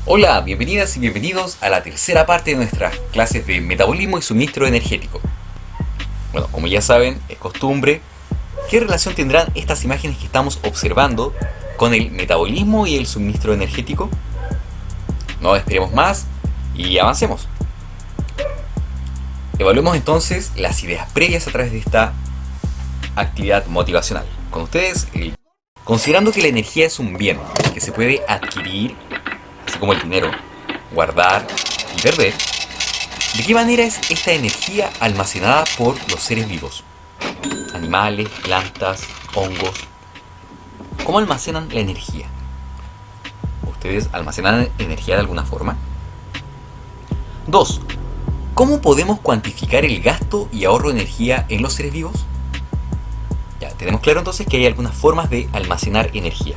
Hola, bienvenidas y bienvenidos a la tercera parte de nuestras clases de metabolismo y suministro energético. Bueno, como ya saben, es costumbre, ¿qué relación tendrán estas imágenes que estamos observando con el metabolismo y el suministro energético? No esperemos más y avancemos. Evaluemos entonces las ideas previas a través de esta actividad motivacional. Con ustedes, considerando que la energía es un bien que se puede adquirir, así como el dinero, guardar y perder, ¿de qué manera es esta energía almacenada por los seres vivos? Animales, plantas, hongos. ¿Cómo almacenan la energía? ¿Ustedes almacenan energía de alguna forma? 2. ¿Cómo podemos cuantificar el gasto y ahorro de energía en los seres vivos? Ya, tenemos claro entonces que hay algunas formas de almacenar energía.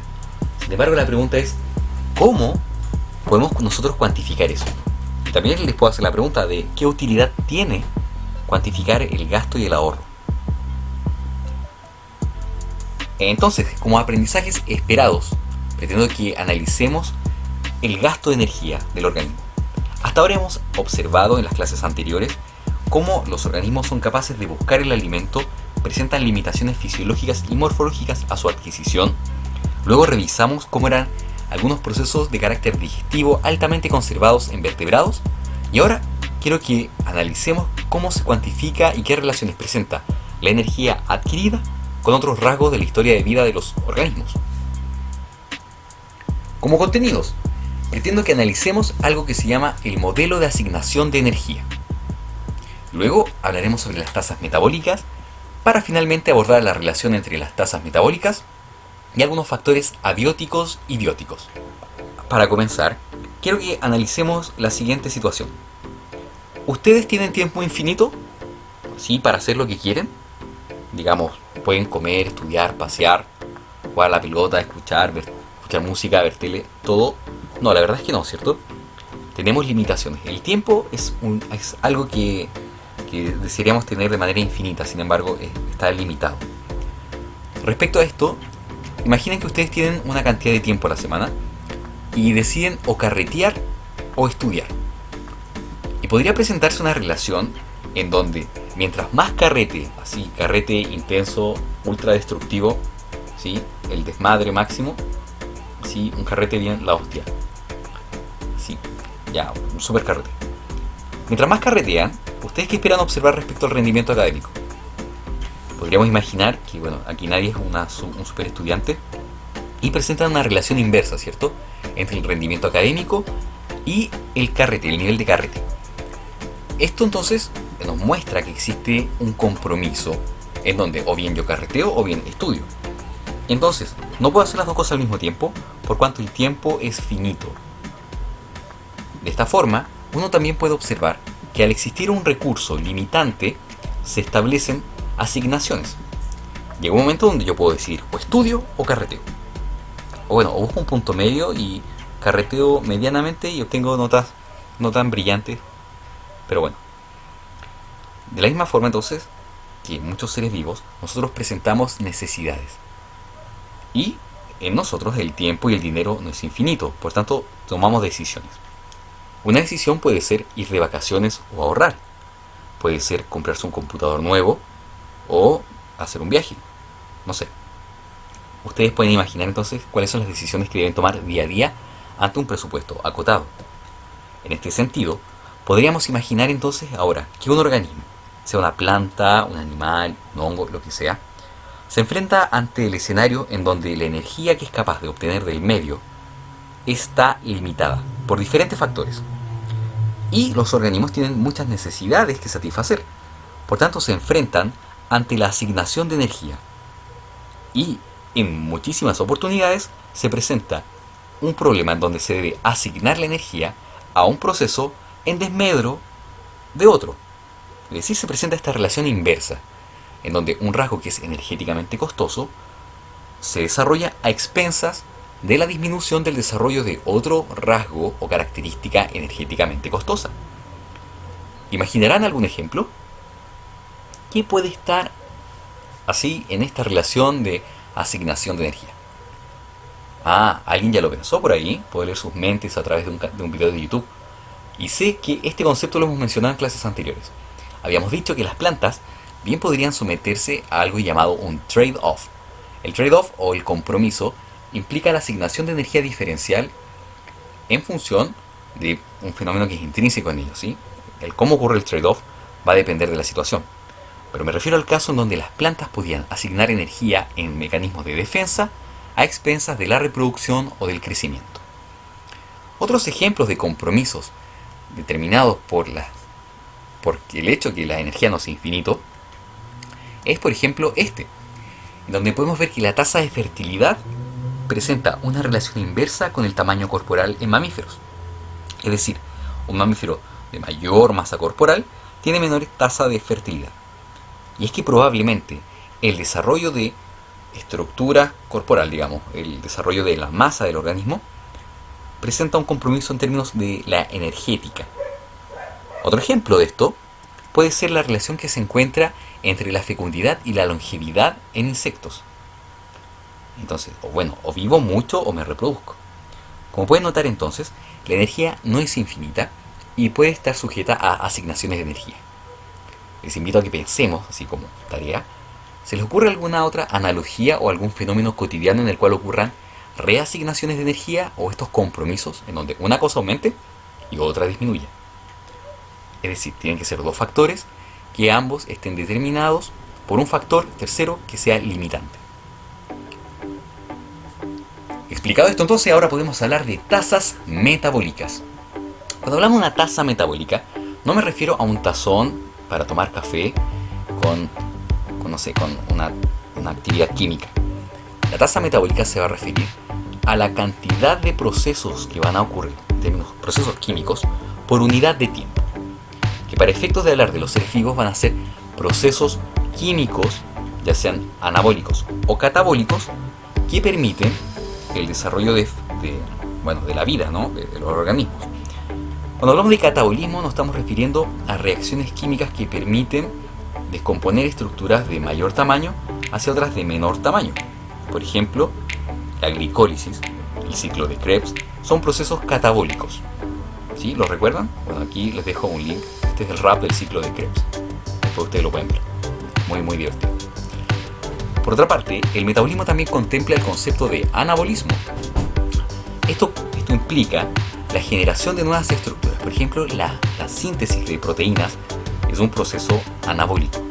Sin embargo, la pregunta es, ¿cómo podemos nosotros cuantificar eso? Y también les puedo hacer la pregunta de qué utilidad tiene cuantificar el gasto y el ahorro. Entonces, como aprendizajes esperados, pretendo que analicemos el gasto de energía del organismo. Hasta ahora hemos observado en las clases anteriores cómo los organismos son capaces de buscar el alimento, presentan limitaciones fisiológicas y morfológicas a su adquisición. Luego revisamos cómo eran algunos procesos de carácter digestivo altamente conservados en vertebrados. Y ahora quiero que analicemos cómo se cuantifica y qué relaciones presenta la energía adquirida con otros rasgos de la historia de vida de los organismos. Como contenidos, pretendo que analicemos algo que se llama el modelo de asignación de energía. Luego hablaremos sobre las tasas metabólicas, para finalmente abordar la relación entre las tasas metabólicas y algunos factores abióticos y bióticos. Para comenzar, quiero que analicemos la siguiente situación. ¿Ustedes tienen tiempo infinito? ¿Sí? ¿Para hacer lo que quieren? Digamos, pueden comer, estudiar, pasear, jugar a la pelota, escuchar música, ver tele, todo. No, la verdad es que no, ¿cierto? Tenemos limitaciones. El tiempo es algo que desearíamos tener de manera infinita, sin embargo, está limitado. Respecto a esto, imaginen que ustedes tienen una cantidad de tiempo a la semana y deciden o carretear o estudiar. Y podría presentarse una relación en donde mientras más carrete, así carrete intenso, ultra destructivo, ¿sí? El desmadre máximo, ¿sí? Un carrete bien la hostia, ¿sí? Ya, un super carrete. Mientras más carretean, ¿ustedes qué esperan observar respecto al rendimiento académico? Podríamos imaginar que, bueno, aquí nadie es un super estudiante y presentan una relación inversa, ¿cierto? Entre el rendimiento académico y el carrete, el nivel de carrete. Esto entonces nos muestra que existe un compromiso en donde o bien yo carreteo o bien estudio. Entonces, no puedo hacer las dos cosas al mismo tiempo por cuanto el tiempo es finito. De esta forma, uno también puede observar que al existir un recurso limitante, se establecen asignaciones. Llega un momento donde yo puedo decidir o estudio o carreteo. O bueno, o busco un punto medio y carreteo medianamente y obtengo notas no tan brillantes. Pero bueno. De la misma forma entonces, que en muchos seres vivos, nosotros presentamos necesidades. Y en nosotros el tiempo y el dinero no es infinito, por tanto tomamos decisiones. Una decisión puede ser ir de vacaciones o ahorrar. Puede ser comprarse un computador nuevo o hacer un viaje. No sé. Ustedes pueden imaginar entonces cuáles son las decisiones que deben tomar día a día ante un presupuesto acotado. En este sentido, podríamos imaginar entonces ahora que un organismo, sea una planta, un animal, un hongo, lo que sea, se enfrenta ante el escenario en donde la energía que es capaz de obtener del medio está limitada por diferentes factores. Y los organismos tienen muchas necesidades que satisfacer. Por tanto, se enfrentan ante la asignación de energía. Y en muchísimas oportunidades se presenta un problema en donde se debe asignar la energía a un proceso en desmedro de otro. Es decir, se presenta esta relación inversa, en donde un rasgo que es energéticamente costoso se desarrolla a expensas de la disminución del desarrollo de otro rasgo o característica energéticamente costosa. ¿Imaginarán algún ejemplo? ¿Qué puede estar así en esta relación de asignación de energía? Ah, alguien ya lo pensó por ahí, puedo leer sus mentes a través de un video de YouTube. Y sé que este concepto lo hemos mencionado en clases anteriores. Habíamos dicho que las plantas bien podrían someterse a algo llamado un trade-off. El trade-off o el compromiso implica la asignación de energía diferencial en función de un fenómeno que es intrínseco en ellos, ¿sí? El cómo ocurre el trade-off va a depender de la situación. Pero me refiero al caso en donde las plantas podían asignar energía en mecanismos de defensa a expensas de la reproducción o del crecimiento. Otros ejemplos de compromisos determinados por el hecho que la energía no es infinito es, por ejemplo, en donde podemos ver que la tasa de fertilidad presenta una relación inversa con el tamaño corporal en mamíferos. Es decir, un mamífero de mayor masa corporal tiene menor tasa de fertilidad. Y es que probablemente el desarrollo de estructura corporal, digamos, el desarrollo de la masa del organismo, presenta un compromiso en términos de la energética. Otro ejemplo de esto puede ser la relación que se encuentra entre la fecundidad y la longevidad en insectos. Entonces, o vivo mucho o me reproduzco. Como pueden notar entonces, la energía no es infinita y puede estar sujeta a asignaciones de energía. Les invito a que pensemos, así como tarea, ¿se les ocurre alguna otra analogía o algún fenómeno cotidiano en el cual ocurran reasignaciones de energía o estos compromisos en donde una cosa aumente y otra disminuya? Es decir, tienen que ser dos factores que ambos estén determinados por un factor tercero que sea limitante. Explicado esto, entonces ahora podemos hablar de tasas metabólicas. Cuando hablamos de una tasa metabólica, no me refiero a un tazón para tomar café con una actividad química. La tasa metabólica se va a referir a la cantidad de procesos que van a ocurrir, en términos de procesos químicos, por unidad de tiempo. Que para efectos de hablar de los seres vivos van a ser procesos químicos, ya sean anabólicos o catabólicos, que permiten el desarrollo de la vida, ¿no? de los organismos. Cuando hablamos de catabolismo nos estamos refiriendo a reacciones químicas que permiten descomponer estructuras de mayor tamaño hacia otras de menor tamaño. Por ejemplo, la glicólisis, el ciclo de Krebs, son procesos catabólicos. ¿Sí? ¿Lo recuerdan? Bueno, aquí les dejo un link. Este es el rap del ciclo de Krebs. Después ustedes lo pueden ver. Muy, muy divertido. Por otra parte, el metabolismo también contempla el concepto de anabolismo. Esto implica la generación de nuevas estructuras. Por ejemplo, la síntesis de proteínas es un proceso anabólico.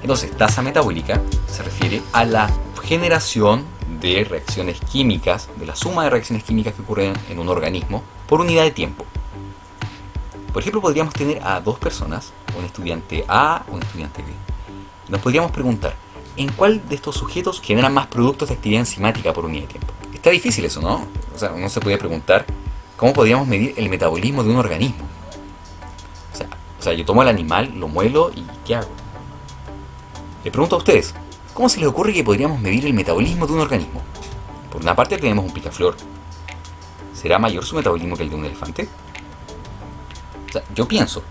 Entonces, tasa metabólica se refiere a la generación de reacciones químicas, de la suma de reacciones químicas que ocurren en un organismo por unidad de tiempo. Por ejemplo, podríamos tener a dos personas, un estudiante A o un estudiante B. Nos podríamos preguntar, ¿en cuál de estos sujetos generan más productos de actividad enzimática por unidad de tiempo? Está difícil eso, ¿no? O sea, uno se podría preguntar, ¿cómo podríamos medir el metabolismo de un organismo? O sea, yo tomo al animal, lo muelo y ¿qué hago? Les pregunto a ustedes, ¿cómo se les ocurre que podríamos medir el metabolismo de un organismo? Por una parte tenemos un picaflor. ¿Será mayor su metabolismo que el de un elefante? O sea, yo pienso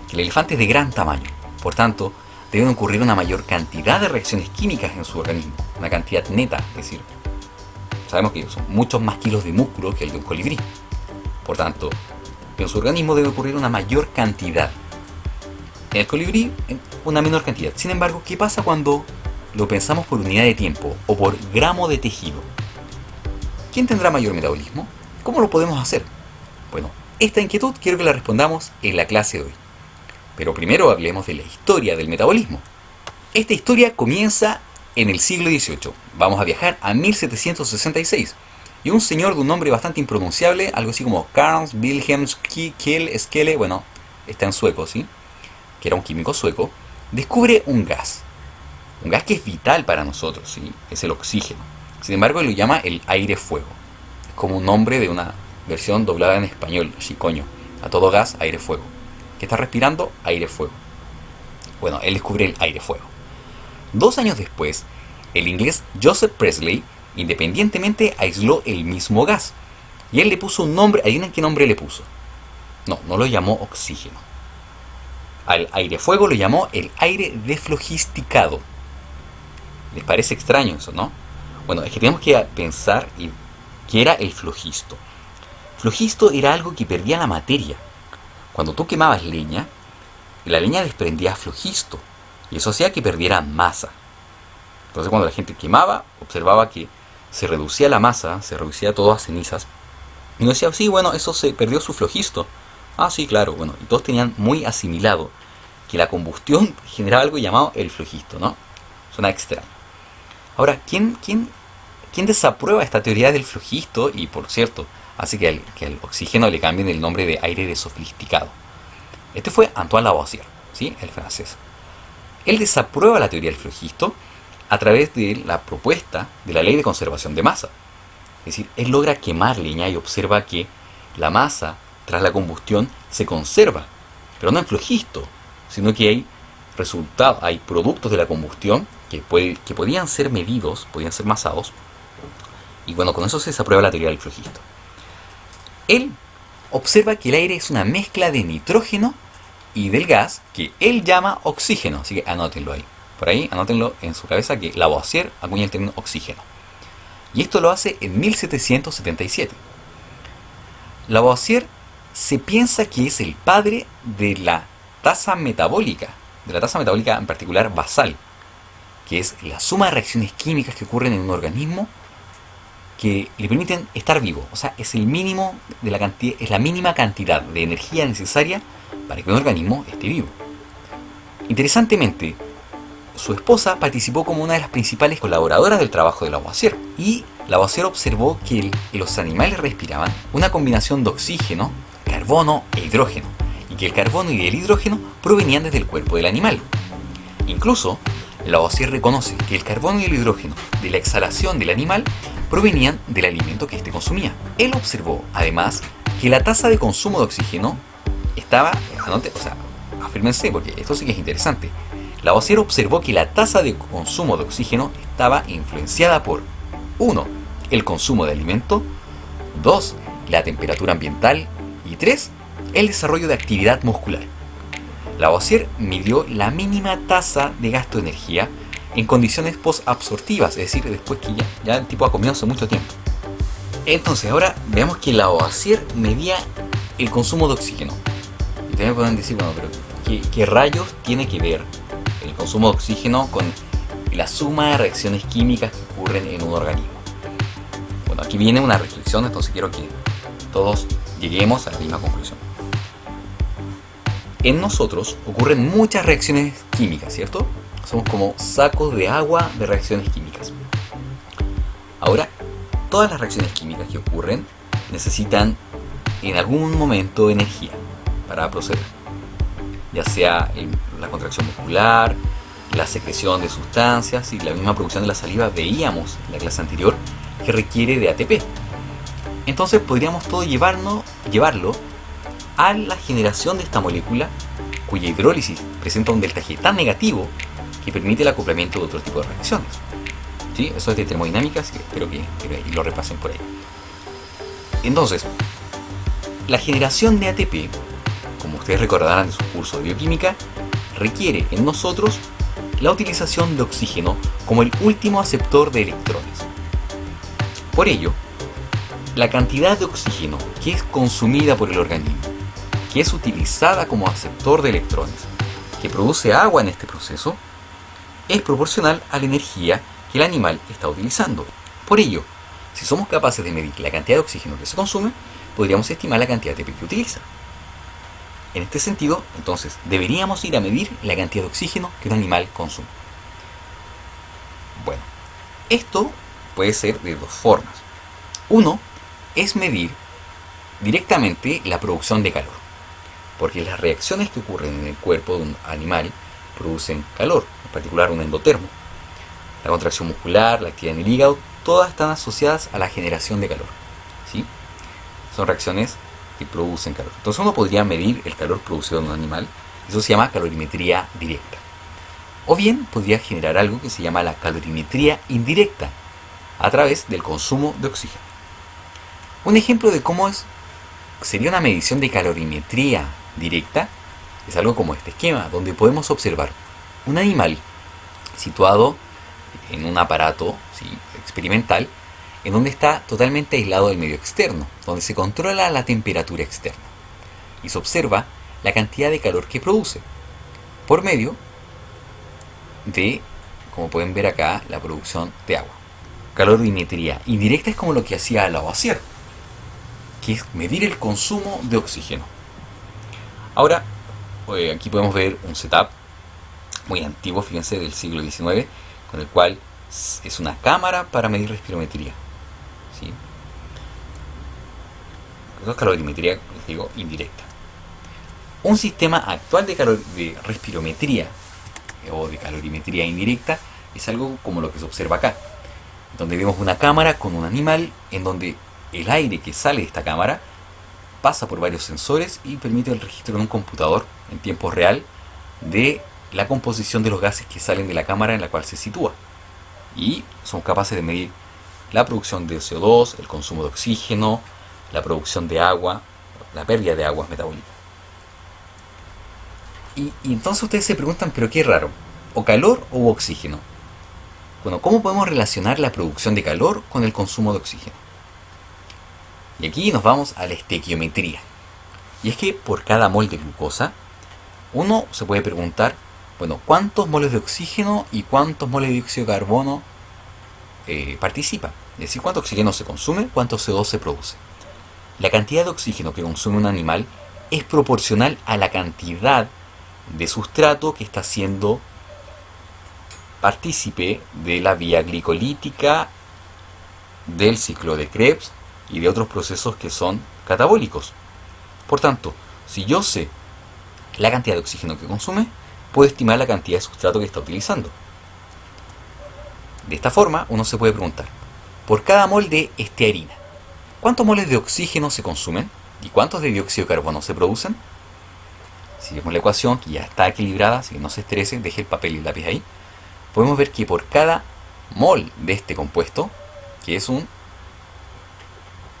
que el elefante es de gran tamaño, por tanto, deben ocurrir una mayor cantidad de reacciones químicas en su organismo, una cantidad neta, es decir, sabemos que son muchos más kilos de músculo que el de un colibrí. Por tanto, en su organismo debe ocurrir una mayor cantidad. En el colibrí, una menor cantidad. Sin embargo, ¿qué pasa cuando lo pensamos por unidad de tiempo o por gramo de tejido? ¿Quién tendrá mayor metabolismo? ¿Cómo lo podemos hacer? Bueno, esta inquietud quiero que la respondamos en la clase de hoy. Pero primero hablemos de la historia del metabolismo. Esta historia comienza en el siglo XVIII. Vamos a viajar a 1766. Y un señor de un nombre bastante impronunciable, algo así como Carl Wilhelm Skelle, bueno, está en sueco, ¿sí? Que era un químico sueco, descubre un gas. Un gas que es vital para nosotros, ¿sí? Es el oxígeno. Sin embargo, lo llama el aire-fuego. Es como un nombre de una versión doblada en español, así coño. A todo gas, aire-fuego. ¿Qué está respirando? Aire-fuego. Bueno, él descubre el aire-fuego. 2 años después, el inglés Joseph Priestley independientemente aisló el mismo gas. Y él le puso un nombre, ¿adivinen qué nombre le puso? No lo llamó oxígeno. Al aire-fuego lo llamó el aire deflogisticado. ¿Les parece extraño eso, no? Bueno, es que tenemos que pensar en qué era el flogisto. Flogisto era algo que perdía la materia. Cuando tú quemabas leña, la leña desprendía flogisto y eso hacía que perdiera masa. Entonces cuando la gente quemaba, observaba que se reducía la masa, se reducía todo a cenizas. Y uno decía, sí, bueno, eso se perdió su flogisto. Ah, sí, claro, bueno. Y todos tenían muy asimilado que la combustión generaba algo llamado el flogisto, ¿no? Suena extraño. Ahora, ¿quién desaprueba esta teoría del flogisto? Y por cierto, hace que al oxígeno le cambien el nombre de aire desofisticado. Este fue Antoine Lavoisier, ¿sí? El francés. Él desaprueba la teoría del flogisto a través de la propuesta de la ley de conservación de masa. Es decir, él logra quemar leña y observa que la masa, tras la combustión, se conserva, pero no en flogisto, sino que hay resultados, hay productos de la combustión que podían ser medidos, podían ser masados, y bueno, con eso se desaprueba la teoría del flogisto. Él observa que el aire es una mezcla de nitrógeno y del gas que él llama oxígeno, así que anótenlo ahí. Por ahí, anótenlo en su cabeza que Lavoisier acuña el término oxígeno. Y esto lo hace en 1777. Lavoisier se piensa que es el padre de la tasa metabólica en particular basal, que es la suma de reacciones químicas que ocurren en un organismo que le permiten estar vivo. O sea, es el mínimo de la cantidad, es la mínima cantidad de energía necesaria para que un organismo esté vivo. Interesantemente, su esposa participó como una de las principales colaboradoras del trabajo de Lavoisier, y Lavoisier observó que los animales respiraban una combinación de oxígeno, carbono e hidrógeno, y que el carbono y el hidrógeno provenían desde el cuerpo del animal. Incluso, Lavoisier reconoce que el carbono y el hidrógeno de la exhalación del animal provenían del alimento que éste consumía. Él observó, además, que la tasa de consumo de oxígeno estaba, afírmense porque esto sí que es interesante. Lavoisier observó que la tasa de consumo de oxígeno estaba influenciada por 1. El consumo de alimento, 2. La temperatura ambiental y 3. El desarrollo de actividad muscular. Lavoisier midió la mínima tasa de gasto de energía en condiciones post-absortivas, es decir, después que ya el tipo ha comido hace mucho tiempo. Entonces ahora veamos que Lavoisier medía el consumo de oxígeno. Y también pueden decir, bueno, pero ¿qué rayos tiene que ver el consumo de oxígeno con la suma de reacciones químicas que ocurren en un organismo? Bueno, aquí viene una reflexión, entonces quiero que todos lleguemos a la misma conclusión. En nosotros ocurren muchas reacciones químicas, ¿cierto? Somos como sacos de agua de reacciones químicas. Ahora, todas las reacciones químicas que ocurren necesitan en algún momento energía para proceder. Ya sea la contracción muscular, la secreción de sustancias y la misma producción de la saliva, veíamos en la clase anterior que requiere de ATP. Entonces podríamos todo llevarlo a la generación de esta molécula, cuya hidrólisis presenta un delta G tan negativo que permite el acoplamiento de otro tipo de reacciones. ¿Sí? Eso es de termodinámica, así que espero que lo repasen por ahí. Entonces, la generación de ATP, como ustedes recordarán de su curso de bioquímica, requiere en nosotros la utilización de oxígeno como el último aceptor de electrones. Por ello, la cantidad de oxígeno que es consumida por el organismo, que es utilizada como aceptor de electrones, que produce agua en este proceso, es proporcional a la energía que el animal está utilizando. Por ello, si somos capaces de medir la cantidad de oxígeno que se consume, podríamos estimar la cantidad de ATP que utiliza. En este sentido, entonces, deberíamos ir a medir la cantidad de oxígeno que un animal consume. Bueno, esto puede ser de dos formas. Uno es medir directamente la producción de calor, porque las reacciones que ocurren en el cuerpo de un animal producen calor, en particular un endotermo. La contracción muscular, la actividad en el hígado, todas están asociadas a la generación de calor, ¿sí? Son reacciones que producen calor. Entonces uno podría medir el calor producido en un animal, eso se llama calorimetría directa. O bien podría generar algo que se llama la calorimetría indirecta, a través del consumo de oxígeno. Un ejemplo de cómo sería una medición de calorimetría directa es algo como este esquema, donde podemos observar un animal situado en un aparato, ¿sí?, experimental, en donde está totalmente aislado del medio externo, donde se controla la temperatura externa y se observa la cantidad de calor que produce por medio de, como pueden ver acá, la producción de agua. Calorimetría indirecta es como lo que hacía Lavoisier, que es medir el consumo de oxígeno. Ahora, aquí podemos ver un setup muy antiguo, fíjense, del siglo XIX, con el cual es una cámara para medir respirometría, ¿sí? Eso es calorimetría, les digo, indirecta. Un sistema actual de respirometría o de calorimetría indirecta es algo como lo que se observa acá, donde vemos una cámara con un animal en donde el aire que sale de esta cámara pasa por varios sensores y permite el registro en un computador en tiempo real de la composición de los gases que salen de la cámara en la cual se sitúa. Y son capaces de medir la producción de CO2, el consumo de oxígeno, la producción de agua, la pérdida de aguas metabólicas. Y entonces ustedes se preguntan, ¿pero qué raro? ¿O calor o oxígeno? Bueno, ¿cómo podemos relacionar la producción de calor con el consumo de oxígeno? Y aquí nos vamos a la estequiometría. Y es que por cada mol de glucosa, uno se puede preguntar, bueno, ¿cuántos moles de oxígeno y cuántos moles de dióxido de carbono participa? Es decir, ¿cuánto oxígeno se consume? ¿Cuánto CO2 se produce? La cantidad de oxígeno que consume un animal es proporcional a la cantidad de sustrato que está siendo partícipe de la vía glicolítica, del ciclo de Krebs y de otros procesos que son catabólicos. Por tanto, si yo sé la cantidad de oxígeno que consume, puedo estimar la cantidad de sustrato que está utilizando. De esta forma, uno se puede preguntar, por cada mol de estearina, ¿cuántos moles de oxígeno se consumen y cuántos de dióxido de carbono se producen? Si vemos la ecuación, que ya está equilibrada, así que no se estrese, deje el papel y el lápiz ahí, podemos ver que por cada mol de este compuesto, que es un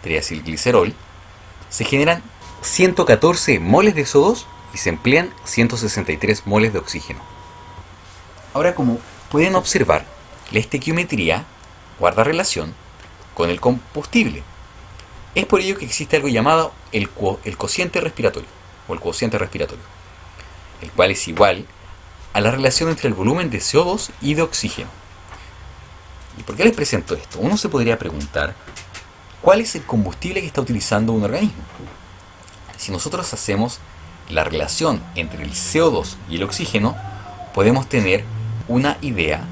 triacilglicerol, se generan 114 moles de CO2 y se emplean 163 moles de oxígeno. Ahora, como pueden observar, la estequiometría guarda relación con el combustible. Es por ello que existe algo llamado el cociente respiratorio, o el cociente respiratorio, el cual es igual a la relación entre el volumen de CO2 y de oxígeno. ¿Y por qué les presento esto? Uno se podría preguntar, ¿cuál es el combustible que está utilizando un organismo? Si nosotros hacemos la relación entre el CO2 y el oxígeno, podemos tener una idea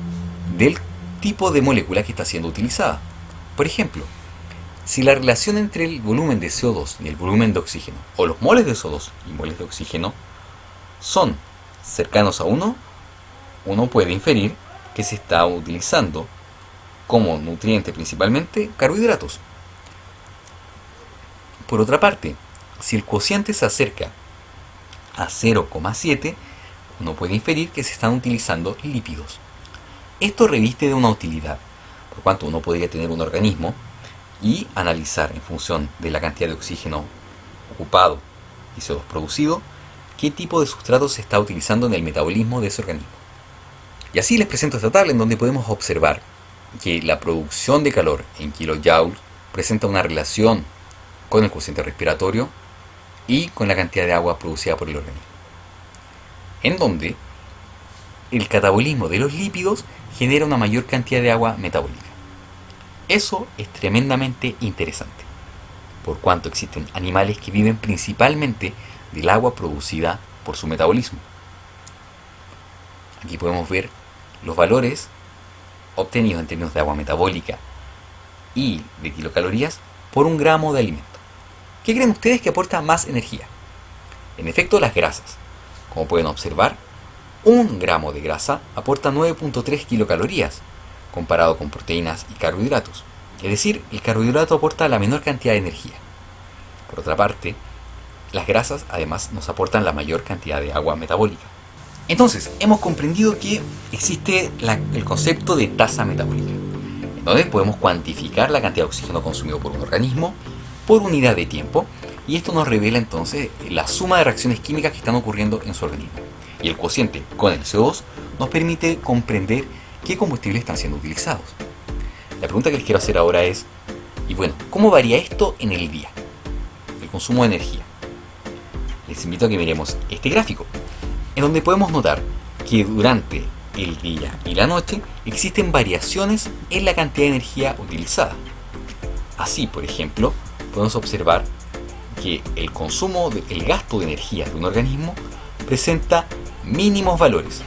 del tipo de molécula que está siendo utilizada. Por ejemplo, si la relación entre el volumen de CO2 y el volumen de oxígeno, o los moles de CO2 y moles de oxígeno, son cercanos a 1, uno puede inferir que se está utilizando como nutriente principalmente carbohidratos. Por otra parte, si el cociente se acerca a 0,7, uno puede inferir que se están utilizando lípidos. Esto reviste de una utilidad, por cuanto uno podría tener un organismo y analizar en función de la cantidad de oxígeno ocupado y CO2 producido, qué tipo de sustrato se está utilizando en el metabolismo de ese organismo. Y así les presento esta tabla en donde podemos observar que la producción de calor en kilojoules presenta una relación con el cociente respiratorio y con la cantidad de agua producida por el organismo, en donde el catabolismo de los lípidos genera una mayor cantidad de agua metabólica. Eso es tremendamente interesante, por cuanto existen animales que viven principalmente del agua producida por su metabolismo. Aquí podemos ver los valores obtenidos en términos de agua metabólica y de kilocalorías por un gramo de alimento. ¿Qué creen ustedes que aporta más energía? En efecto, las grasas. Como pueden observar, un gramo de grasa aporta 9.3 kilocalorías comparado con proteínas y carbohidratos. Es decir, el carbohidrato aporta la menor cantidad de energía. Por otra parte, las grasas además nos aportan la mayor cantidad de agua metabólica. Entonces, hemos comprendido que existe el concepto de tasa metabólica, en donde podemos cuantificar la cantidad de oxígeno consumido por un organismo por unidad de tiempo, y esto nos revela entonces la suma de reacciones químicas que están ocurriendo en su organismo. Y el cociente con el CO2 nos permite comprender qué combustibles están siendo utilizados. La pregunta que les quiero hacer ahora es, y bueno, ¿cómo varía esto en el día? El consumo de energía. Les invito a que miremos este gráfico, en donde podemos notar que durante el día y la noche existen variaciones en la cantidad de energía utilizada. Así, por ejemplo, podemos observar que el consumo, el gasto de energía de un organismo presenta mínimos valores.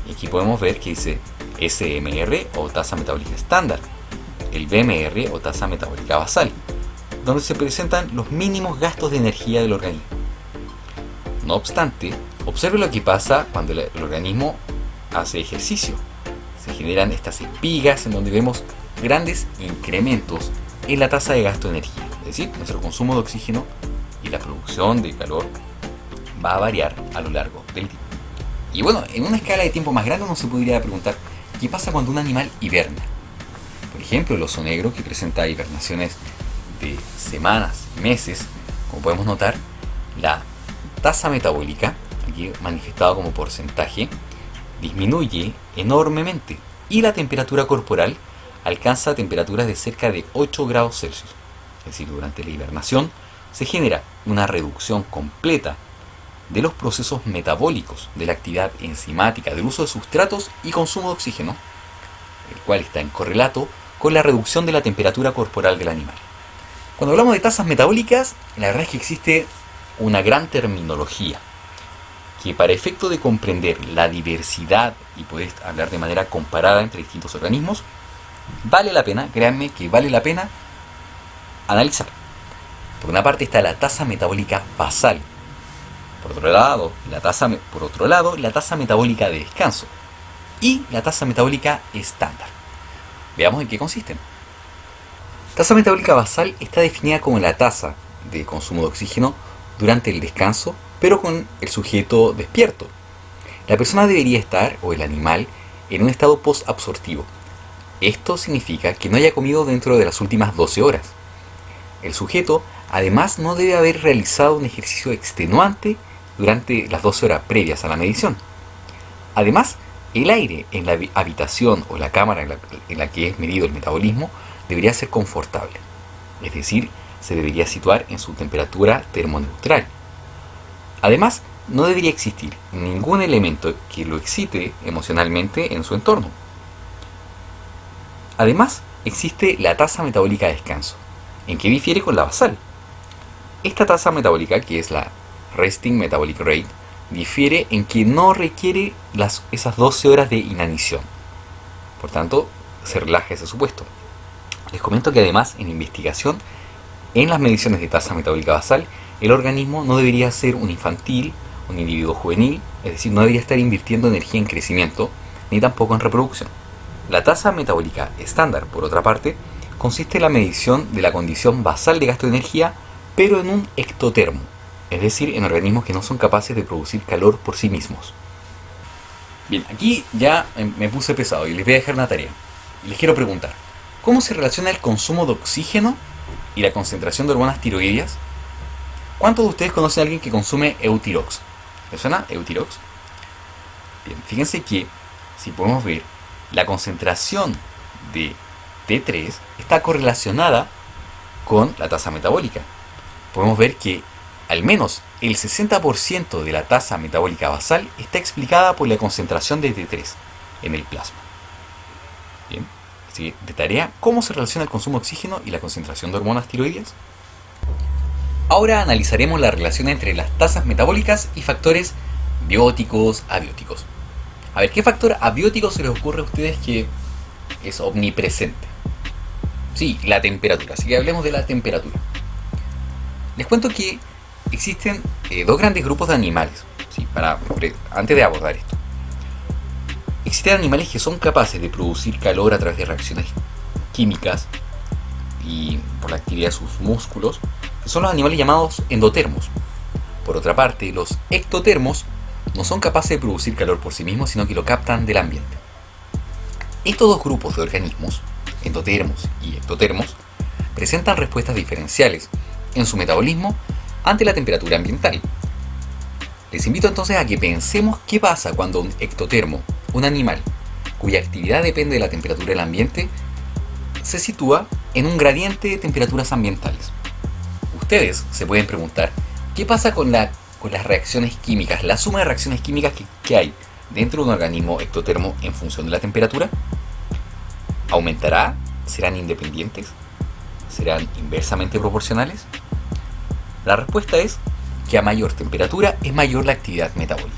Y aquí podemos ver que dice SMR o tasa metabólica estándar, el BMR o tasa metabólica basal, donde se presentan los mínimos gastos de energía del organismo. No obstante, observe lo que pasa cuando el organismo hace ejercicio. Se generan estas espigas en donde vemos grandes incrementos en la tasa de gasto de energía. Es decir, nuestro consumo de oxígeno y la producción de calor va a variar a lo largo del tiempo. Y bueno, en una escala de tiempo más grande uno se podría preguntar, ¿qué pasa cuando un animal hiberna? Por ejemplo, el oso negro, que presenta hibernaciones de semanas, meses, como podemos notar, la tasa metabólica, aquí manifestada como porcentaje, disminuye enormemente y la temperatura corporal alcanza temperaturas de cerca de 8 grados Celsius. Es decir, durante la hibernación se genera una reducción completa de los procesos metabólicos, de la actividad enzimática, del uso de sustratos y consumo de oxígeno, el cual está en correlato con la reducción de la temperatura corporal del animal. Cuando hablamos de tasas metabólicas, la verdad es que existe una gran terminología que, para efecto de comprender la diversidad y poder hablar de manera comparada entre distintos organismos, vale la pena, créanme que vale la pena analizar. Por una parte está la tasa metabólica basal, por otro lado la tasa metabólica de descanso y la tasa metabólica estándar. Veamos en qué consisten. Tasa metabólica basal está definida como la tasa de consumo de oxígeno durante el descanso, pero con el sujeto despierto. La persona debería estar, o el animal, en un estado posabsortivo. Esto significa que no haya comido dentro de las últimas 12 horas. El sujeto además no debe haber realizado un ejercicio extenuante durante las 12 horas previas a la medición. Además, el aire en la habitación o la cámara en la que es medido el metabolismo debería ser confortable, es decir, se debería situar en su temperatura termoneutral. Además, no debería existir ningún elemento que lo excite emocionalmente en su entorno. Además, existe la tasa metabólica de descanso, en que difiere con la basal. Esta tasa metabólica, que es la Resting Metabolic Rate, difiere en que no requiere esas 12 horas de inanición. Por tanto, se relaja ese supuesto. Les comento que además, en investigación, en las mediciones de tasa metabólica basal, el organismo no debería ser un infantil, un individuo juvenil, es decir, no debería estar invirtiendo energía en crecimiento, ni tampoco en reproducción. La tasa metabólica estándar, por otra parte, consiste en la medición de la condición basal de gasto de energía, pero en un ectotermo, es decir, en organismos que no son capaces de producir calor por sí mismos. Bien, aquí ya me puse pesado y les voy a dejar una tarea. Les quiero preguntar, ¿cómo se relaciona el consumo de oxígeno y la concentración de hormonas tiroideas? ¿Cuántos de ustedes conocen a alguien que consume Euthyrox? ¿Les suena Euthyrox? Bien, fíjense que, si podemos ver, la concentración de T3 está correlacionada con la tasa metabólica. Podemos ver que al menos el 60% de la tasa metabólica basal está explicada por la concentración de T3 en el plasma. Bien, así que de tarea, ¿cómo se relaciona el consumo de oxígeno y la concentración de hormonas tiroideas? Ahora analizaremos la relación entre las tasas metabólicas y factores bióticos, abióticos. A ver, ¿qué factor abiótico se les ocurre a ustedes que es omnipresente? Sí, la temperatura, así que hablemos de la temperatura. Les cuento que existen dos grandes grupos de animales, ¿sí? Antes de abordar esto. Existen animales que son capaces de producir calor a través de reacciones químicas y por la actividad de sus músculos, que son los animales llamados endotermos. Por otra parte, los ectotermos no son capaces de producir calor por sí mismos, sino que lo captan del ambiente. Estos dos grupos de organismos, endotermos y ectotermos, presentan respuestas diferenciales en su metabolismo ante la temperatura ambiental. Les invito entonces a que pensemos qué pasa cuando un ectotermo, un animal cuya actividad depende de la temperatura del ambiente, se sitúa en un gradiente de temperaturas ambientales. Ustedes se pueden preguntar, ¿qué pasa con las reacciones químicas, la suma de reacciones químicas que hay dentro de un organismo ectotermo en función de la temperatura? ¿Aumentará? ¿Serán independientes? ¿Serán inversamente proporcionales? La respuesta es que a mayor temperatura es mayor la actividad metabólica.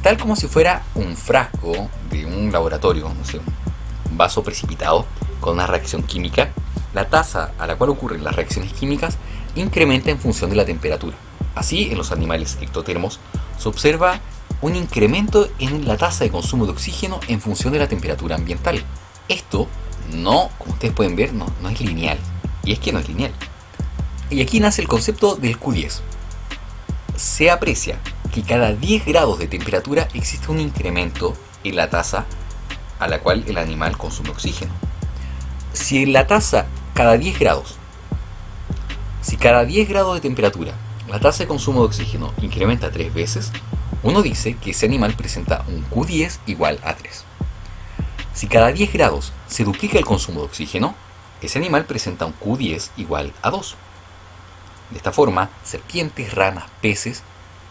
Tal como si fuera un frasco de un laboratorio, no sé, un vaso precipitado con una reacción química, la tasa a la cual ocurren las reacciones químicas incrementa en función de la temperatura. Así, en los animales ectotermos se observa un incremento en la tasa de consumo de oxígeno en función de la temperatura ambiental. Esto no, como ustedes pueden ver, no es lineal. Y es que no es lineal. Y aquí nace el concepto del Q10. Se aprecia que cada 10 grados de temperatura existe un incremento en la tasa a la cual el animal consume oxígeno. Si cada 10 grados de temperatura la tasa de consumo de oxígeno incrementa 3 veces, uno dice que ese animal presenta un Q10 igual a 3. Si cada 10 grados se duplica el consumo de oxígeno, ese animal presenta un Q10 igual a 2. De esta forma, serpientes, ranas, peces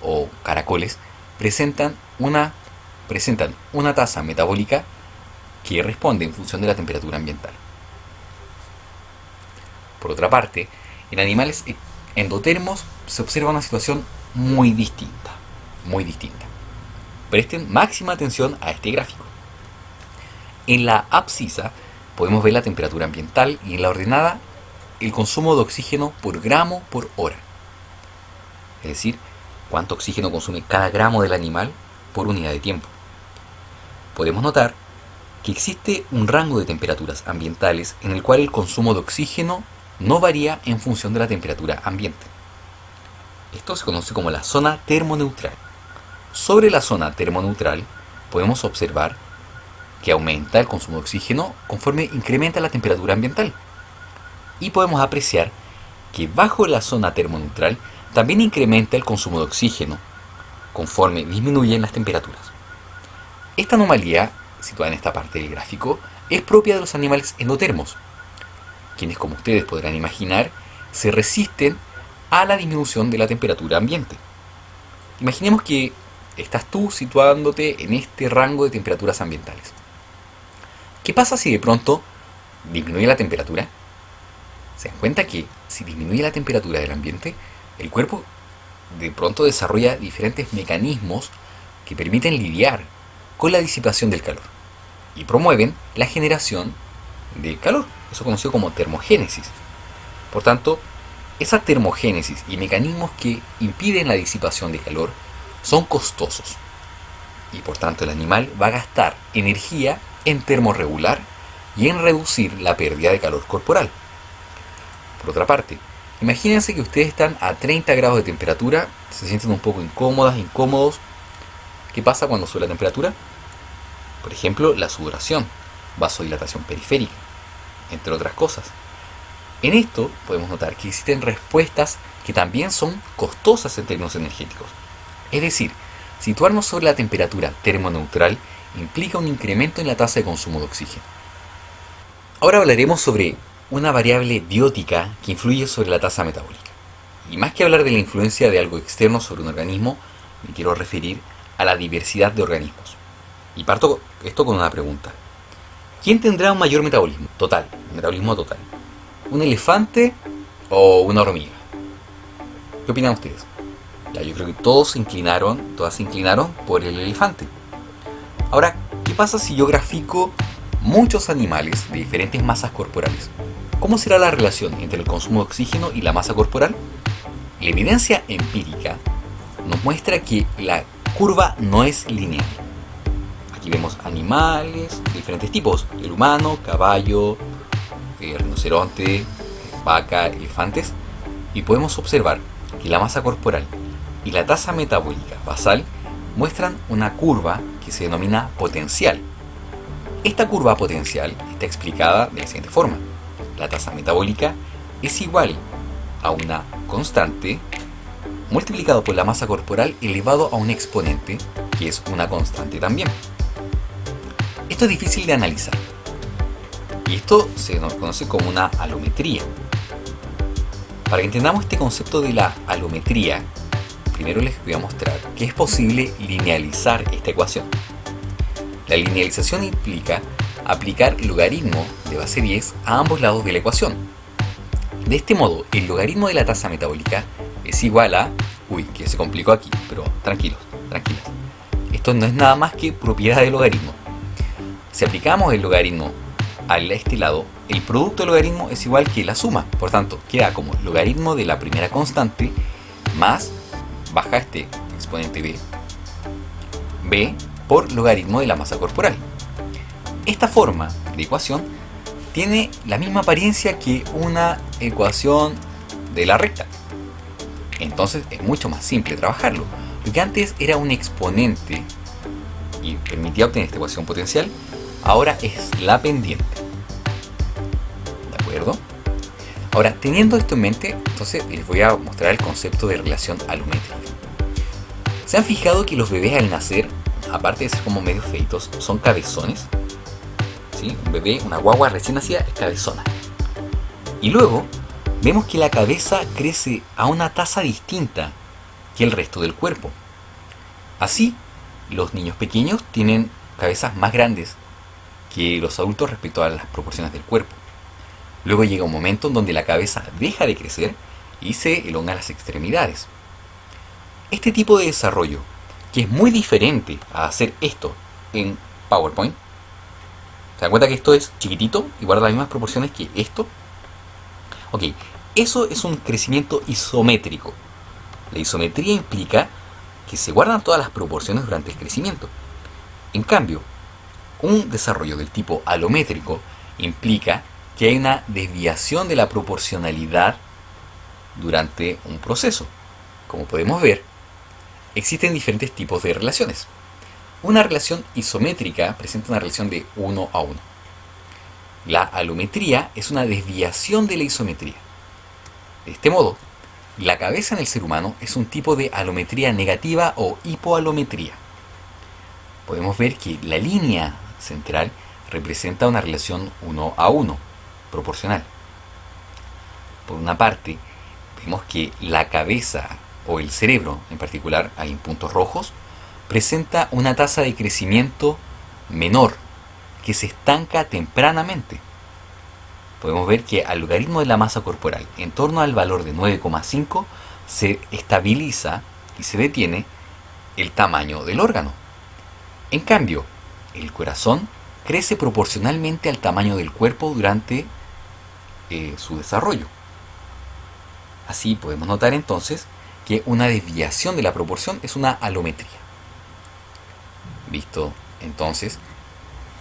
o caracoles presentan una tasa metabólica que responde en función de la temperatura ambiental. Por otra parte, en animales endotermos se observa una situación muy distinta. Presten máxima atención a este gráfico. En la abscisa podemos ver la temperatura ambiental y en la ordenada el consumo de oxígeno por gramo por hora. Es decir, cuánto oxígeno consume cada gramo del animal por unidad de tiempo. Podemos notar que existe un rango de temperaturas ambientales en el cual el consumo de oxígeno no varía en función de la temperatura ambiente. Esto se conoce como la zona termoneutral. Sobre la zona termoneutral podemos observar que aumenta el consumo de oxígeno conforme incrementa la temperatura ambiental. Y podemos apreciar que bajo la zona termoneutral también incrementa el consumo de oxígeno conforme disminuyen las temperaturas. Esta anomalía, situada en esta parte del gráfico, es propia de los animales endotermos, quienes, como ustedes podrán imaginar, se resisten a la disminución de la temperatura ambiente. Imaginemos que estás tú situándote en este rango de temperaturas ambientales. ¿Qué pasa si de pronto disminuye la temperatura? Se dan cuenta que si disminuye la temperatura del ambiente, el cuerpo de pronto desarrolla diferentes mecanismos que permiten lidiar con la disipación del calor y promueven la generación de calor, eso conocido como termogénesis. Por tanto, esa termogénesis y mecanismos que impiden la disipación de calor son costosos y por tanto el animal va a gastar energía en termorregular y en reducir la pérdida de calor corporal. Por otra parte, imagínense que ustedes están a 30 grados de temperatura, se sienten un poco incómodos. ¿Qué pasa cuando sube la temperatura? Por ejemplo, la sudoración, vasodilatación periférica, entre otras cosas. En esto podemos notar que existen respuestas que también son costosas en términos energéticos. Es decir, situarnos sobre la temperatura termoneutral implica un incremento en la tasa de consumo de oxígeno. Ahora hablaremos sobre una variable biótica que influye sobre la tasa metabólica. Y más que hablar de la influencia de algo externo sobre un organismo, me quiero referir a la diversidad de organismos. Y parto esto con una pregunta. ¿Quién tendrá un mayor metabolismo total? ¿Un elefante o una hormiga? ¿Qué opinan ustedes? Yo creo que todas se inclinaron por el elefante. Ahora, ¿qué pasa si yo grafico muchos animales de diferentes masas corporales? ¿Cómo será la relación entre el consumo de oxígeno y la masa corporal? La evidencia empírica nos muestra que la curva no es lineal. Aquí vemos animales de diferentes tipos: el humano, caballo, rinoceronte, vaca, elefantes, y podemos observar que la masa corporal y la tasa metabólica basal muestran una curva que se denomina potencial. Esta curva potencial está explicada de la siguiente forma: la tasa metabólica es igual a una constante multiplicado por la masa corporal elevado a un exponente, que es una constante también. Esto es difícil de analizar. Y esto se nos conoce como una alometría. Para que entendamos este concepto de la alometría, primero les voy a mostrar que es posible linealizar esta ecuación. La linealización implica aplicar logaritmo de base 10 a ambos lados de la ecuación. De este modo, el logaritmo de la tasa metabólica es igual a... Uy, que se complicó aquí, pero tranquilos, tranquilas. Esto no es nada más que propiedad del logaritmo. Si aplicamos el logaritmo a este lado, el producto del logaritmo es igual que la suma. Por tanto, queda como logaritmo de la primera constante más, baja este exponente b por logaritmo de la masa corporal. Esta forma de ecuación tiene la misma apariencia que una ecuación de la recta. Entonces es mucho más simple trabajarlo. Lo que antes era un exponente y permitía obtener esta ecuación potencial, ahora es la pendiente. ¿De acuerdo? Ahora, teniendo esto en mente, entonces les voy a mostrar el concepto de relación alométrica. ¿Se han fijado que los bebés al nacer, aparte de ser como medio feitos, son cabezones? ¿Sí? Un bebé, una guagua recién nacida es cabezona. Y luego vemos que la cabeza crece a una tasa distinta que el resto del cuerpo. Así, los niños pequeños tienen cabezas más grandes que los adultos respecto a las proporciones del cuerpo. Luego llega un momento en donde la cabeza deja de crecer y se elongan las extremidades. Este tipo de desarrollo, que es muy diferente a hacer esto en PowerPoint, ¿se dan cuenta que esto es chiquitito y guarda las mismas proporciones que esto? Ok, eso es un crecimiento isométrico. La isometría implica que se guardan todas las proporciones durante el crecimiento. En cambio, un desarrollo del tipo alométrico implica que hay una desviación de la proporcionalidad durante un proceso. Como podemos ver, existen diferentes tipos de relaciones. Una relación isométrica presenta una relación de 1 a 1. La alometría es una desviación de la isometría. De este modo, la cabeza en el ser humano es un tipo de alometría negativa o hipoalometría. Podemos ver que la línea central representa una relación 1 a 1, proporcional. Por una parte, vemos que la cabeza o el cerebro en particular, hay en puntos rojos, presenta una tasa de crecimiento menor que se estanca tempranamente. Podemos ver que al logaritmo de la masa corporal en torno al valor de 9,5 se estabiliza y se detiene el tamaño del órgano. En cambio, el corazón crece proporcionalmente al tamaño del cuerpo durante su desarrollo. Así podemos notar entonces que una desviación de la proporción es una alometría. Visto entonces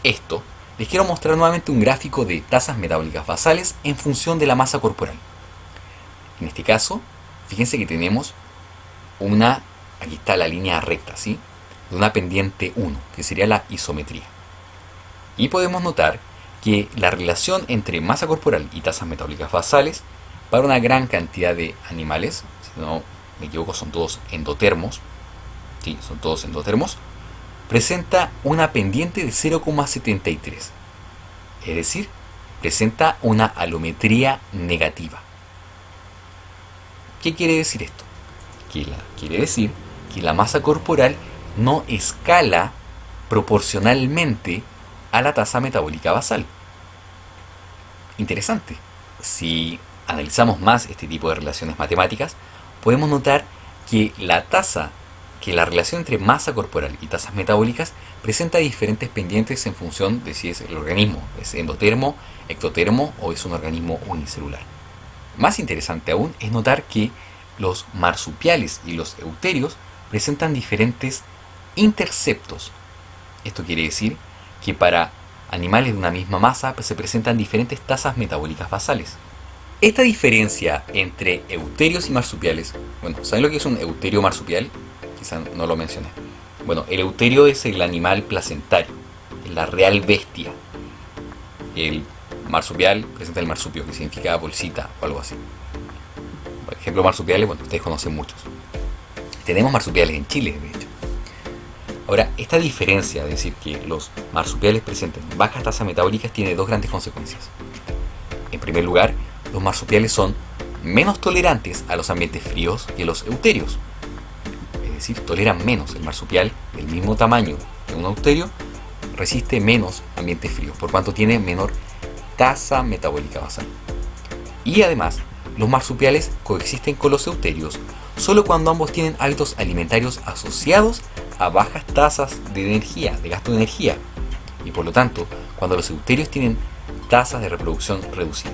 esto, les quiero mostrar nuevamente un gráfico de tasas metabólicas basales en función de la masa corporal. En este caso, fíjense que tenemos aquí está la línea recta, ¿sí? De una pendiente 1, que sería la isometría. Y podemos notar que la relación entre masa corporal y tasas metabólicas basales, para una gran cantidad de animales, si no me equivoco son todos endotermos, sí, son todos endotermos, presenta una pendiente de 0,73. Es decir, presenta una alometría negativa. ¿Qué quiere decir esto? Quiere decir que la masa corporal no escala proporcionalmente a la tasa metabólica basal. Interesante. Si analizamos más este tipo de relaciones matemáticas, podemos notar que la relación entre masa corporal y tasas metabólicas presenta diferentes pendientes en función de si es el organismo, es endotermo, ectotermo o es un organismo unicelular. Más interesante aún es notar que los marsupiales y los euterios presentan diferentes interceptos. Esto quiere decir que para animales de una misma masa se presentan diferentes tasas metabólicas basales. Esta diferencia entre euterios y marsupiales, bueno, ¿saben lo que es un euterio marsupial? Quizá no lo mencioné. Bueno, el euterio es el animal placentario, la real bestia. El marsupial presenta el marsupio, que significa bolsita o algo así. Por ejemplo, marsupiales, bueno, ustedes conocen muchos. Tenemos marsupiales en Chile, de hecho. Ahora, esta diferencia, es decir, que los marsupiales presenten bajas tasas metabólicas, tiene dos grandes consecuencias. En primer lugar, los marsupiales son menos tolerantes a los ambientes fríos que los euterios. Es decir, toleran menos. El marsupial del mismo tamaño que un euterio resiste menos ambientes fríos, por cuanto tiene menor tasa metabólica basal. Y además, los marsupiales coexisten con los euterios solo cuando ambos tienen hábitos alimentarios asociados a bajas tasas de energía, de gasto de energía. Y por lo tanto, cuando los euterios tienen tasas de reproducción reducidas.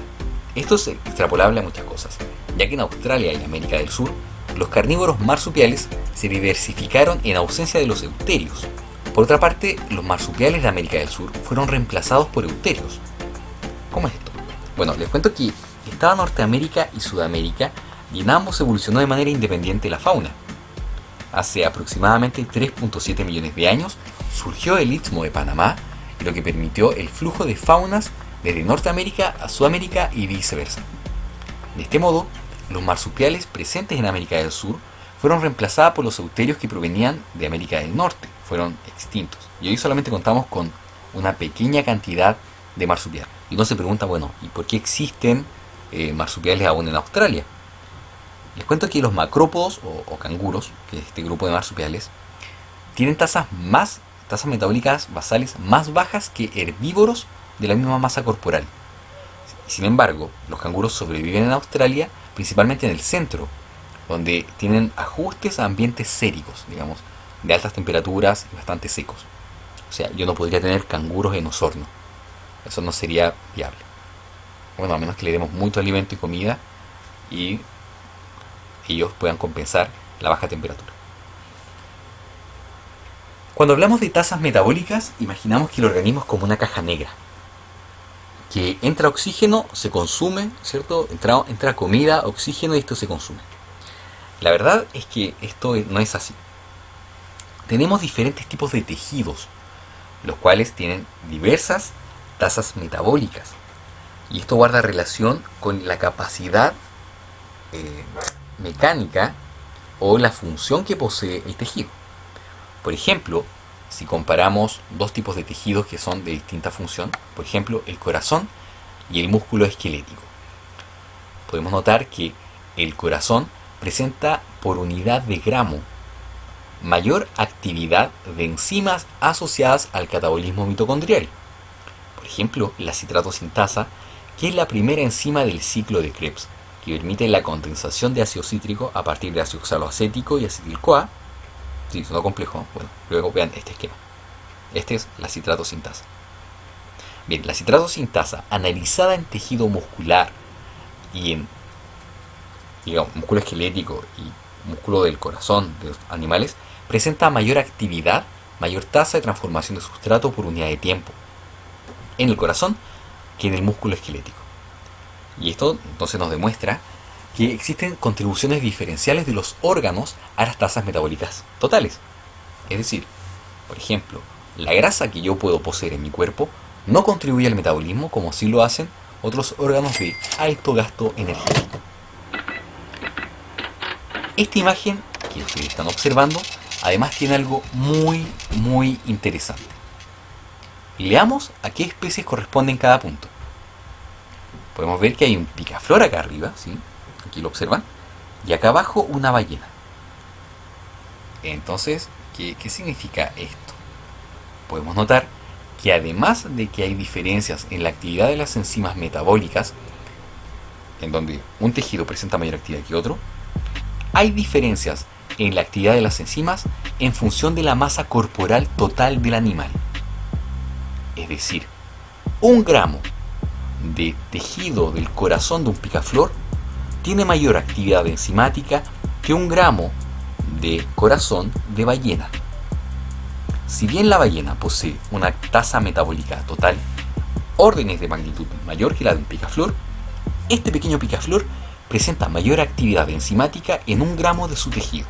Esto es extrapolable a muchas cosas, ya que en Australia y América del Sur, los carnívoros marsupiales se diversificaron en ausencia de los euterios. Por otra parte, los marsupiales de América del Sur fueron reemplazados por euterios. ¿Cómo es esto? Bueno, les cuento que estaba Norteamérica y Sudamérica, y en ambos evolucionó de manera independiente la fauna. Hace aproximadamente 3.7 millones de años surgió el Istmo de Panamá, lo que permitió el flujo de faunas desde Norteamérica a Sudamérica y viceversa. De este modo, los marsupiales presentes en América del Sur fueron reemplazados por los euterios que provenían de América del Norte, fueron extintos. Y hoy solamente contamos con una pequeña cantidad de marsupiales. Y uno se pregunta, bueno, ¿y por qué existen marsupiales aún en Australia? Les cuento que los macrópodos o canguros, que es este grupo de marsupiales, tienen tasas metabólicas basales más bajas que herbívoros de la misma masa corporal. Sin embargo, los canguros sobreviven en Australia, principalmente en el centro, donde tienen ajustes a ambientes séricos, digamos, de altas temperaturas y bastante secos. O sea, yo no podría tener canguros en Osorno. Eso no sería viable. Bueno, a menos que le demos mucho alimento y comida y ellos puedan compensar la baja temperatura. Cuando hablamos de tasas metabólicas, imaginamos que el organismo es como una caja negra. Que entra oxígeno, se consume, ¿cierto? Entra comida, oxígeno y esto se consume. La verdad es que esto no es así. Tenemos diferentes tipos de tejidos, los cuales tienen diversas tasas metabólicas. Y esto guarda relación con la capacidad mecánica o la función que posee el tejido. Por ejemplo, si comparamos dos tipos de tejidos que son de distinta función, por ejemplo, el corazón y el músculo esquelético, podemos notar que el corazón presenta por unidad de gramo mayor actividad de enzimas asociadas al catabolismo mitocondrial. Por ejemplo, la citrato sintasa, que es la primera enzima del ciclo de Krebs, que permite la condensación de ácido cítrico a partir de ácido oxaloacético y acetil-CoA. Sí, suena complejo. Bueno, luego vean este esquema. Este es la citrato sintasa. Bien, la citrato sintasa, analizada en tejido muscular y en, digamos, músculo esquelético y músculo del corazón de los animales, presenta mayor actividad, mayor tasa de transformación de sustrato por unidad de tiempo en el corazón que en el músculo esquelético. Y esto entonces nos demuestra que existen contribuciones diferenciales de los órganos a las tasas metabólicas totales. Es decir, por ejemplo, la grasa que yo puedo poseer en mi cuerpo no contribuye al metabolismo como sí lo hacen otros órganos de alto gasto energético. Esta imagen que ustedes están observando además tiene algo muy interesante. Leamos a qué especies corresponden cada punto. Podemos ver que hay un picaflor acá arriba, ¿sí? Aquí lo observan, y acá abajo una ballena. Entonces, ¿qué significa esto? Podemos notar que además de que hay diferencias en la actividad de las enzimas metabólicas, en donde un tejido presenta mayor actividad que otro, hay diferencias en la actividad de las enzimas en función de la masa corporal total del animal. Es decir, 1 gramo de tejido del corazón de un picaflor tiene mayor actividad enzimática que 1 gramo de corazón de ballena. Si bien la ballena posee una tasa metabólica total órdenes de magnitud mayor que la de un picaflor, este pequeño picaflor presenta mayor actividad enzimática en 1 gramo de su tejido.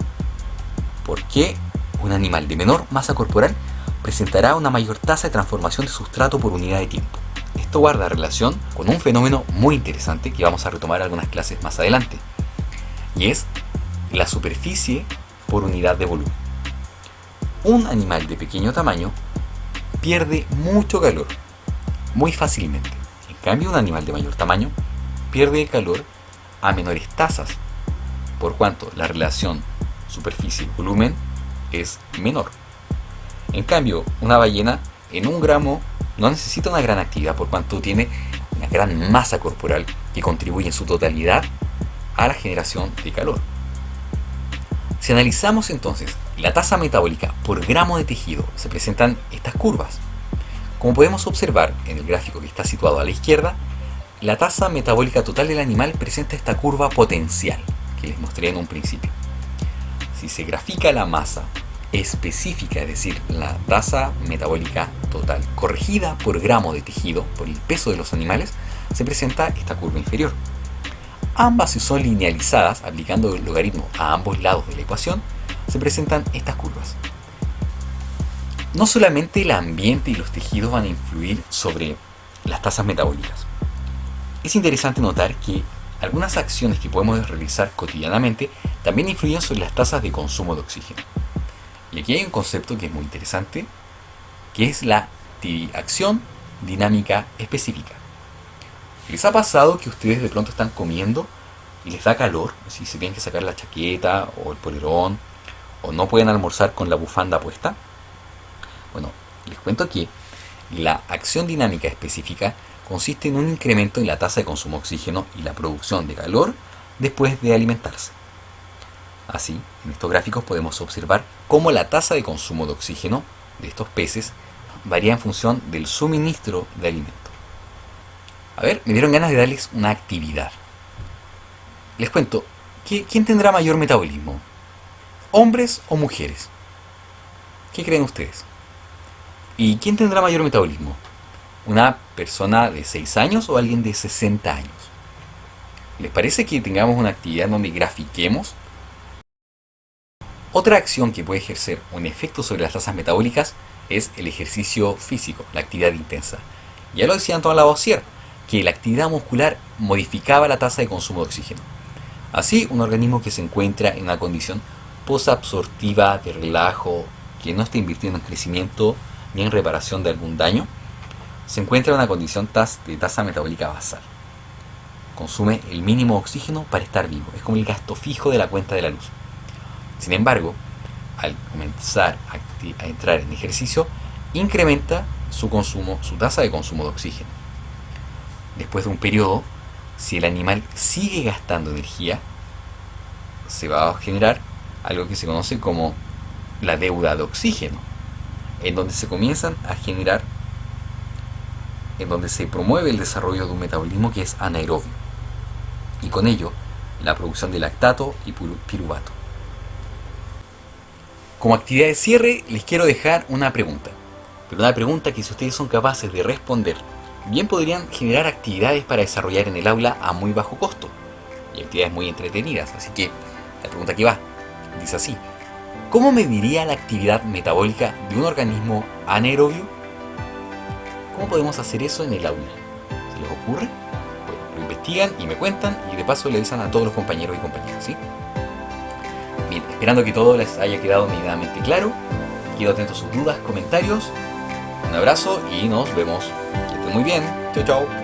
¿Por qué un animal de menor masa corporal presentará una mayor tasa de transformación de sustrato por unidad de tiempo? Esto guarda relación con un fenómeno muy interesante que vamos a retomar algunas clases más adelante, y es la superficie por unidad de volumen. Un animal de pequeño tamaño pierde mucho calor muy fácilmente. En cambio, un animal de mayor tamaño pierde calor a menores tasas, por cuanto la relación superficie-volumen es menor. En cambio, una ballena en 1 gramo no necesita una gran actividad por cuanto tiene una gran masa corporal que contribuye en su totalidad a la generación de calor. Si analizamos entonces la tasa metabólica por gramo de tejido, se presentan estas curvas. Como podemos observar en el gráfico que está situado a la izquierda, la tasa metabólica total del animal presenta esta curva potencial que les mostré en un principio. Si se grafica la masa específica, es decir, la tasa metabólica total corregida por gramo de tejido, por el peso de los animales, se presenta esta curva inferior. Ambas, si son linealizadas, aplicando el logaritmo a ambos lados de la ecuación, se presentan estas curvas. No solamente el ambiente y los tejidos van a influir sobre las tasas metabólicas. Es interesante notar que algunas acciones que podemos realizar cotidianamente también influyen sobre las tasas de consumo de oxígeno. Y aquí hay un concepto que es muy interesante, que es la acción dinámica específica. ¿Les ha pasado que ustedes de pronto están comiendo y les da calor? Si se tienen que sacar la chaqueta o el polerón, o no pueden almorzar con la bufanda puesta. Bueno, les cuento que la acción dinámica específica consiste en un incremento en la tasa de consumo de oxígeno y la producción de calor después de alimentarse. Así, en estos gráficos podemos observar cómo la tasa de consumo de oxígeno de estos peces varía en función del suministro de alimento. A ver, me dieron ganas de darles una actividad. Les cuento, ¿quién tendrá mayor metabolismo? ¿Hombres o mujeres? ¿Qué creen ustedes? ¿Y quién tendrá mayor metabolismo? ¿Una persona de 6 años o alguien de 60 años? ¿Les parece que tengamos una actividad donde grafiquemos? Otra acción que puede ejercer un efecto sobre las tasas metabólicas es el ejercicio físico, la actividad intensa. Ya lo decía Antoine Lavoisier, que la actividad muscular modificaba la tasa de consumo de oxígeno. Así, un organismo que se encuentra en una condición posabsortiva de relajo, que no está invirtiendo en crecimiento ni en reparación de algún daño, se encuentra en una condición de tasa metabólica basal. Consume el mínimo oxígeno para estar vivo, es como el gasto fijo de la cuenta de la luz. Sin embargo, al comenzar a entrar en ejercicio, incrementa su tasa de consumo de oxígeno. Después de un periodo, si el animal sigue gastando energía, se va a generar algo que se conoce como la deuda de oxígeno, en donde se comienzan a generar, en donde se promueve el desarrollo de un metabolismo que es anaerobio, y con ello la producción de lactato y piruvato. Como actividad de cierre les quiero dejar una pregunta, pero una pregunta que si ustedes son capaces de responder, bien podrían generar actividades para desarrollar en el aula a muy bajo costo, y actividades muy entretenidas. Así que la pregunta que va, dice así: ¿cómo mediría la actividad metabólica de un organismo anaerobio? ¿Cómo podemos hacer eso en el aula? ¿Se les ocurre? Bueno, lo investigan y me cuentan, y de paso le avisan a todos los compañeros y compañeras, ¿sí? Bien, esperando que todo les haya quedado medianamente claro. Quedo atento a sus dudas, comentarios. Un abrazo y nos vemos. Que estén muy bien. Chao, chao.